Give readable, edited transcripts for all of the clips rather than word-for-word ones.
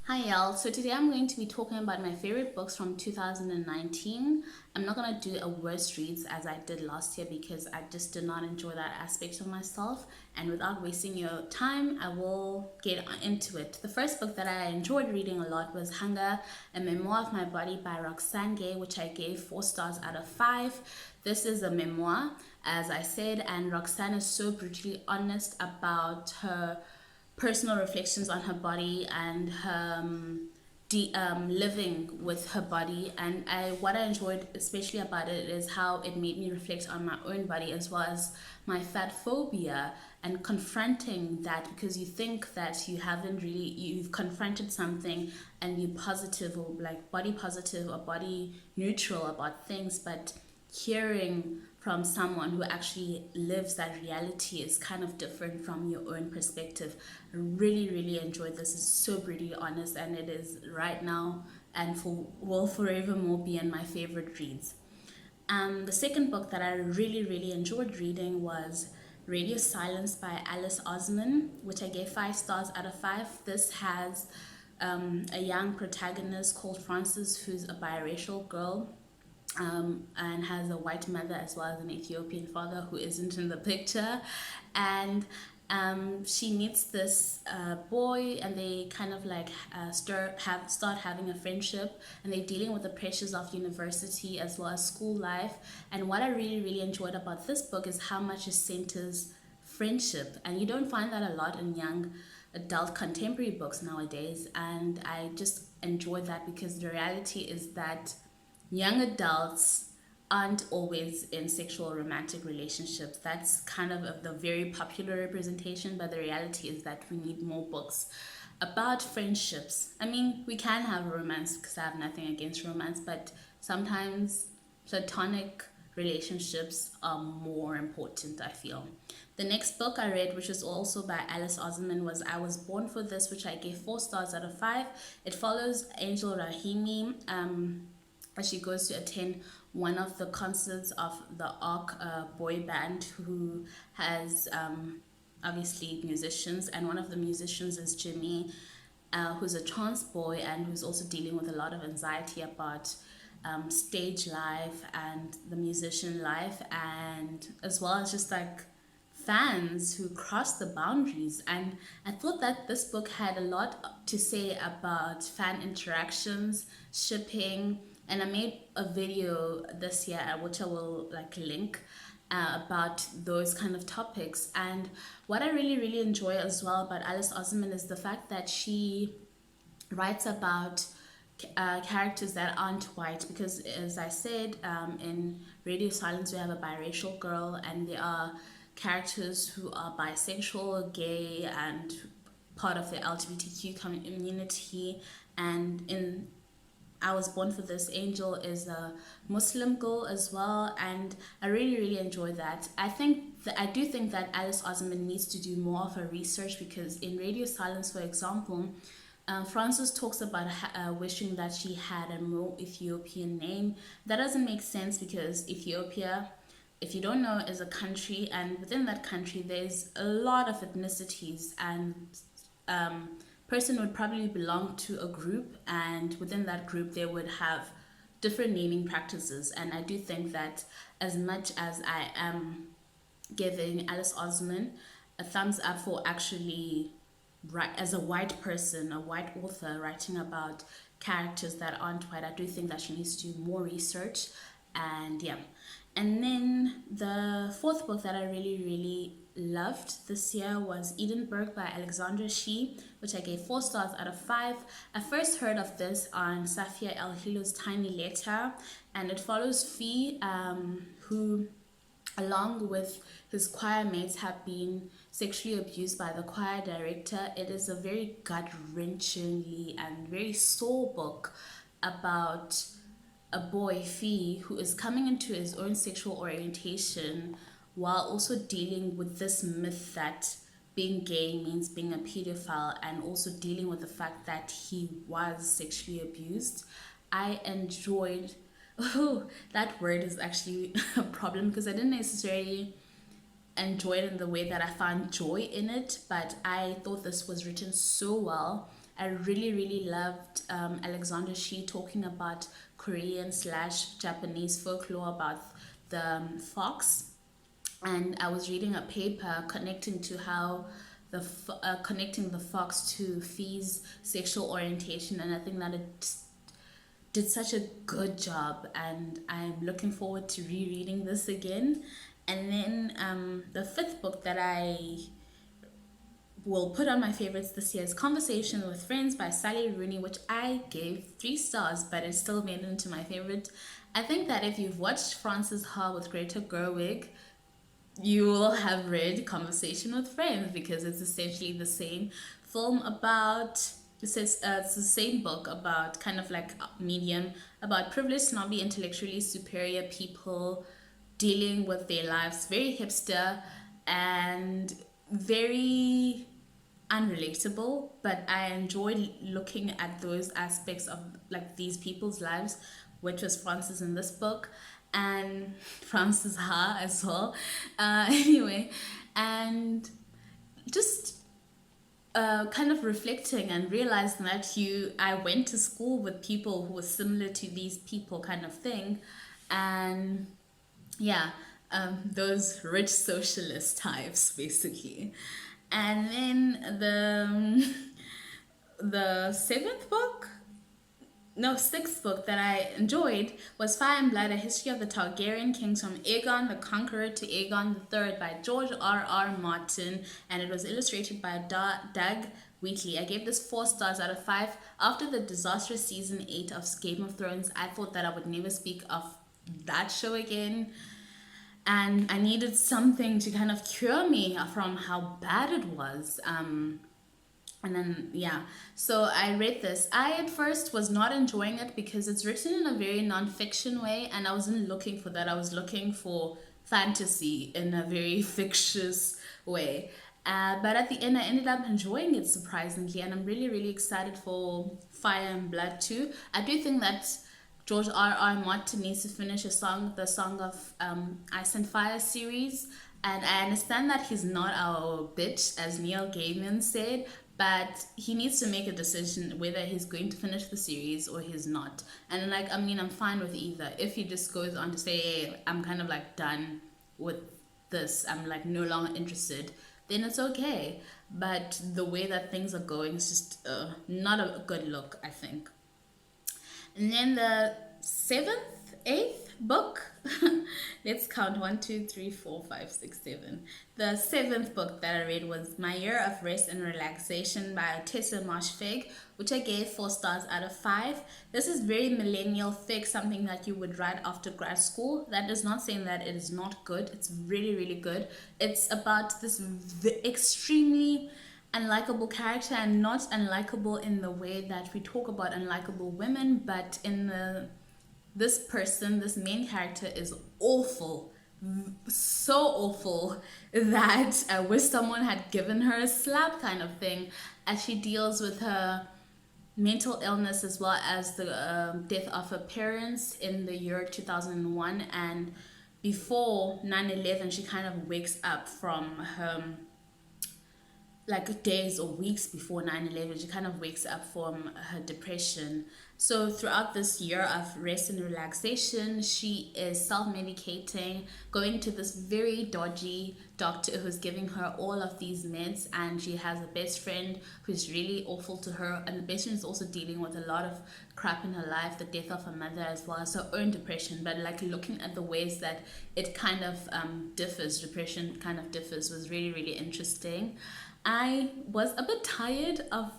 Hi y'all, so today I'm going to be talking about my favorite books from 2019. I'm not going to do a worst reads as I did last year because I just did not enjoy that aspect of myself. And without wasting your time, I will get into it. The first book that I enjoyed reading a lot was Hunger, a Memoir of My Body by Roxane Gay, which I gave 4 stars out of 5. This is a memoir, as I said, and Roxane is so brutally honest about her personal reflections on her body and her living with her body. And what I enjoyed especially about it is how it made me reflect on my own body as well as my fat phobia, and confronting that, because you think that you've confronted something and you're positive or like body positive or body neutral about things, but hearing from someone who actually lives that reality is kind of different from your own perspective. I really, really enjoyed this. It's so brutally honest, and it is right now and will forevermore be in my favorite reads. The second book that I really, really enjoyed reading was Radio Silence by Alice Osman, which I gave 5 stars out of 5. This has a young protagonist called Frances, who's a biracial girl, and has a white mother as well as an Ethiopian father who isn't in the picture. And she meets this boy, and they kind of like start having a friendship, and they're dealing with the pressures of university as well as school life. And what I really, really enjoyed about this book is how much it centers friendship, and you don't find that a lot in young adult contemporary books nowadays. And I just enjoyed that because the reality is that young adults aren't always in sexual or romantic relationships. That's kind of the very popular representation, but the reality is that we need more books about friendships. I mean, we can have romance because I have nothing against romance, but sometimes platonic relationships are more important, I feel. The next book I read, which is also by Alice Oseman, was I Was Born for This, which I gave 4 stars out of 5. It follows Angel Rahimi, as she goes to attend one of the concerts of the ARC boy band, who has obviously musicians, and one of the musicians is Jimmy, who's a trans boy and who's also dealing with a lot of anxiety about stage life and the musician life, and as well as just like fans who cross the boundaries. And I thought that this book had a lot to say about fan interactions, shipping, and I made a video this year, which I will like link, about those kind of topics. And what I really, really enjoy as well about Alice Oseman is the fact that she writes about characters that aren't white, because as I said, in Radio Silence we have a biracial girl, and there are characters who are bisexual, gay, and part of the LGBTQ community. And in I Was Born for This, Angel is a Muslim girl as well, and I really, really enjoy that. I do think that Alice Oseman needs to do more of her research, because in Radio Silence, for example, Frances talks about wishing that she had a more Ethiopian name. That doesn't make sense, because Ethiopia, if you don't know, is a country, and within that country, there's a lot of ethnicities, and person would probably belong to a group, and within that group, they would have different naming practices. And I do think that as much as I am giving Alice Osman a thumbs up for actually, right, as a white person, a white author writing about characters that aren't white, I do think that she needs to do more research. And yeah. And then the fourth book that I really, really loved this year was Edinburgh by Alexandra Shee, which I gave 4 stars out of 5. I first heard of this on Safia El Hilo's Tiny Letter, and it follows Fee, who, along with his choir mates, have been sexually abused by the choir director. It is a very gut-wrenchingly and very sore book about a boy, Fee, who is coming into his own sexual orientation while also dealing with this myth that being gay means being a pedophile, and also dealing with the fact that he was sexually abused. I enjoyed, oh, that word is actually a problem, because I didn't necessarily enjoy it in the way that I found joy in it, but I thought this was written so well. I really loved Alexander Shi talking about Korean slash Japanese folklore about the fox. And I was reading a paper connecting to how connecting the fox to Fee's sexual orientation, and I think that it did such a good job, and I'm looking forward to rereading this again. And then the fifth book that I will put on my favorites this year is Conversation with Friends by Sally Rooney, which I gave 3 stars, but it still made it into my favorite. I think that if you've watched Frances Ha with Greta Gerwig, you will have read Conversation with Friends, because it's essentially the same film about it's the same book about kind of like medium about privileged, snobby, intellectually superior people dealing with their lives, very hipster and very unrelatable, but I enjoyed looking at those aspects of like these people's lives, which was Francis in this book and Francis Ha as well. Anyway, and just kind of reflecting and realizing that I went to school with people who were similar to these people, kind of thing, and yeah, those rich socialist types basically. And then the seventh book, no, sixth book that I enjoyed was Fire and Blood: A History of the Targaryen Kings from Aegon the Conqueror to Aegon III by George R.R. Martin, and it was illustrated by Doug Wheatley. I gave this 4 stars out of 5. After the disastrous season 8 of Game of Thrones, I thought that I would never speak of that show again, and I needed something to kind of cure me from how bad it was. And then yeah, so I read this. I at first was not enjoying it because it's written in a very non-fiction way, and I wasn't looking for that. I was looking for fantasy in a very fictitious way. But at the end, I ended up enjoying it surprisingly, and I'm really excited for Fire and Blood too. I do think that George R.R. Martin needs to finish the Song of Ice and Fire series. And I understand that he's not our bitch, as Neil Gaiman said, but he needs to make a decision whether he's going to finish the series or he's not. And like, I mean, I'm fine with either. If he just goes on to say, hey, I'm kind of like done with this, I'm like no longer interested, then it's okay. But the way that things are going is just not a good look, I think. And then the eighth book, let's count 1, 2, 3, 4, 5, 6, 7. The seventh book that I read was My Year of Rest and Relaxation by Tessa Marsh-Fig, which I gave 4 stars out of 5. This is very millennial fic, something that you would write after grad school. That is not saying that it is not good. It's really good. It's about this extremely unlikable character, and not unlikable in the way that we talk about unlikable women, but in this main character is awful, so awful that I wish someone had given her a slap, kind of thing, as she deals with her mental illness as well as the death of her parents in the year 2001, and before 9/11 she kind of wakes up from her, like days or weeks before 9/11, she kind of wakes up from her depression. So throughout this year of rest and relaxation, she is self-medicating, going to this very dodgy doctor who's giving her all of these meds, and she has a best friend who's really awful to her, and the best friend is also dealing with a lot of crap in her life, the death of her mother as well as her own depression. But like looking at the ways that it kind of depression kind of differs was really interesting. I was a bit tired of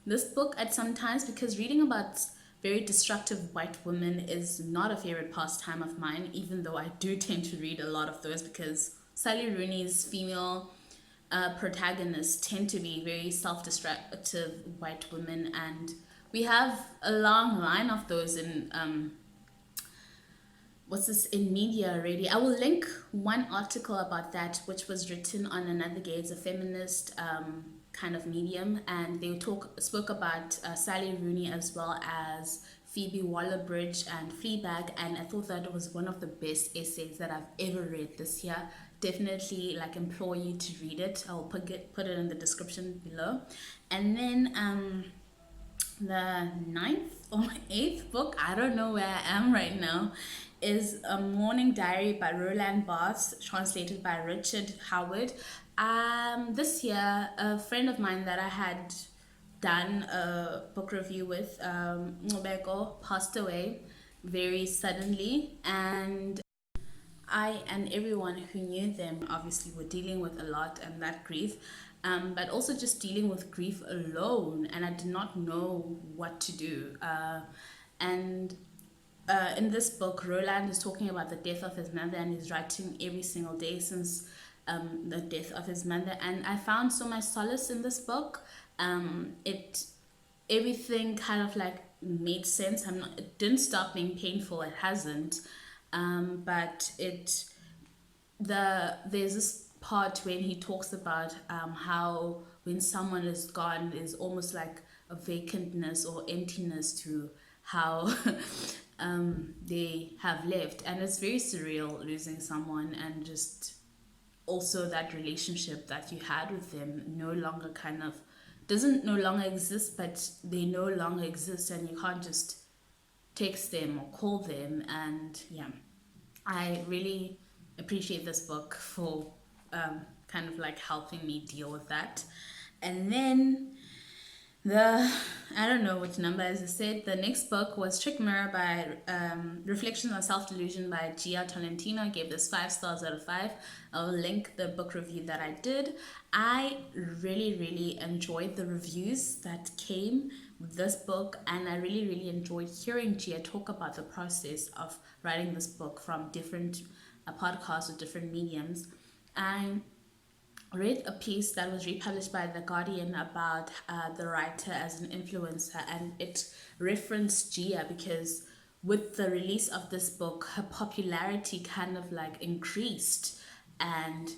this book at some times because reading about very destructive white women is not a favorite pastime of mine, even though I do tend to read a lot of those because Sally Rooney's female protagonists tend to be very self-destructive white women, and we have a long line of those in in media already. I will link one article about that, which was written on Another Gay. It's a feminist kind of medium, and they spoke about Sally Rooney as well as Phoebe Waller-Bridge and Fleabag, and I thought that it was one of the best essays that I've ever read this year. Definitely like implore you to read it. I'll put it in the description below. And then The ninth or eighth book, I don't know where I am right now, is A Morning Diary by Roland Barthes, translated by Richard Howard. This year, a friend of mine that I had done a book review with, Ngobeko, passed away very suddenly, and I and everyone who knew them obviously were dealing with a lot and that grief, but also just dealing with grief alone. And I did not know what to do. And In this book, Roland is talking about the death of his mother, and he's writing every single day since the death of his mother. And I found so much solace in this book. It Everything kind of like made sense. It didn't stop being painful. It hasn't, but there's this part when he talks about how when someone is gone, there's almost like a vacantness or emptiness to how they have lived, and it's very surreal losing someone, and just also that relationship that you had with them no longer kind of doesn't no longer exist, but they no longer exist, and you can't just text them or call them. And yeah, I really appreciate this book for kind of like helping me deal with that. And then the I don't know which number, as I said. The next book was Trick Mirror by Reflections on Self Delusion by Gia Tolentino. I gave this 5 stars out of 5. I'll link the book review that I did. I really enjoyed the reviews that came with this book, and I really enjoyed hearing Gia talk about the process of writing this book from different podcasts or different mediums. I read a piece that was republished by The Guardian about the writer as an influencer, and it referenced Gia because with the release of this book, her popularity kind of like increased, and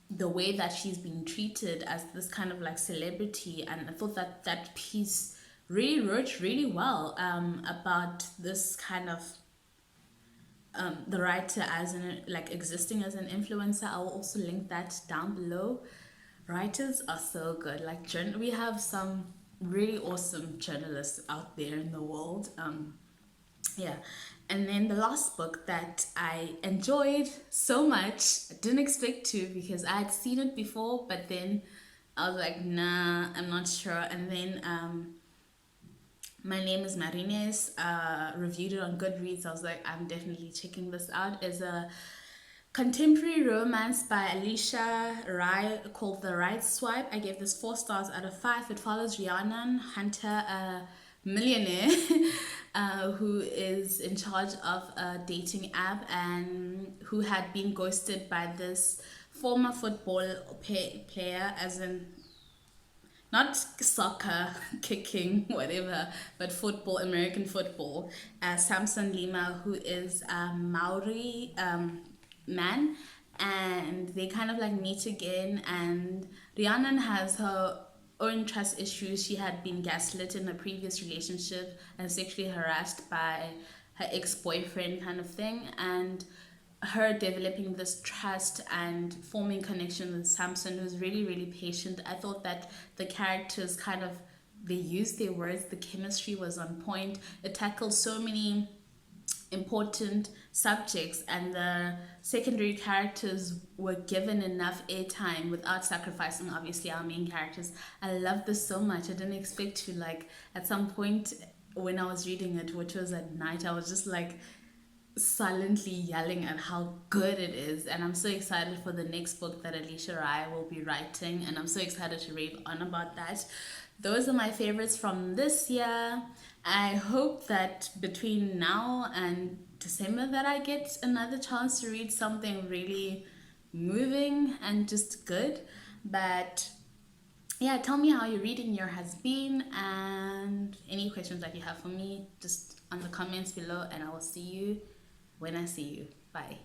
the way that she's been treated as this kind of like celebrity. And I thought that that piece really wrote really well about this kind of the writer as an like existing as an influencer. I will also link that down below. Writers are so good. Like we have some really awesome journalists out there in the world. Yeah. And then the last book that I enjoyed so much, I didn't expect to, because I had seen it before, but then I was like, nah, I'm not sure. And then My Name is Marines reviewed it on Goodreads. I was like, I'm definitely checking this out. It's a contemporary romance by Alicia Rai called The Right Swipe. I gave this 4 stars out of 5. It follows Rhiannon Hunter, a millionaire who is in charge of a dating app and who had been ghosted by this former football player, as in not soccer, kicking, whatever, but football, American football, Samson Lima, who is a Maori man. And they kind of like meet again, and Rhiannon has her own trust issues. She had been gaslit in a previous relationship and sexually harassed by her ex-boyfriend kind of thing, and her developing this trust and forming connection with Samson, who's really patient. I thought that the characters kind of, they used their words, the chemistry was on point. It tackled so many important subjects, and the secondary characters were given enough airtime without sacrificing obviously our main characters. I love this so much. I didn't expect to, like, at some point when I was reading it, which was at night, I was just like silently yelling at how good it is. And I'm so excited for the next book that Alicia Rai will be writing, and I'm so excited to read on about that. Those are my favorites from this year. I hope that between now and December that I get another chance to read something really moving and just good. But yeah, tell me how your reading year has been, and any questions that you have for me, just on the comments below, and I will see you when I see you. Bye.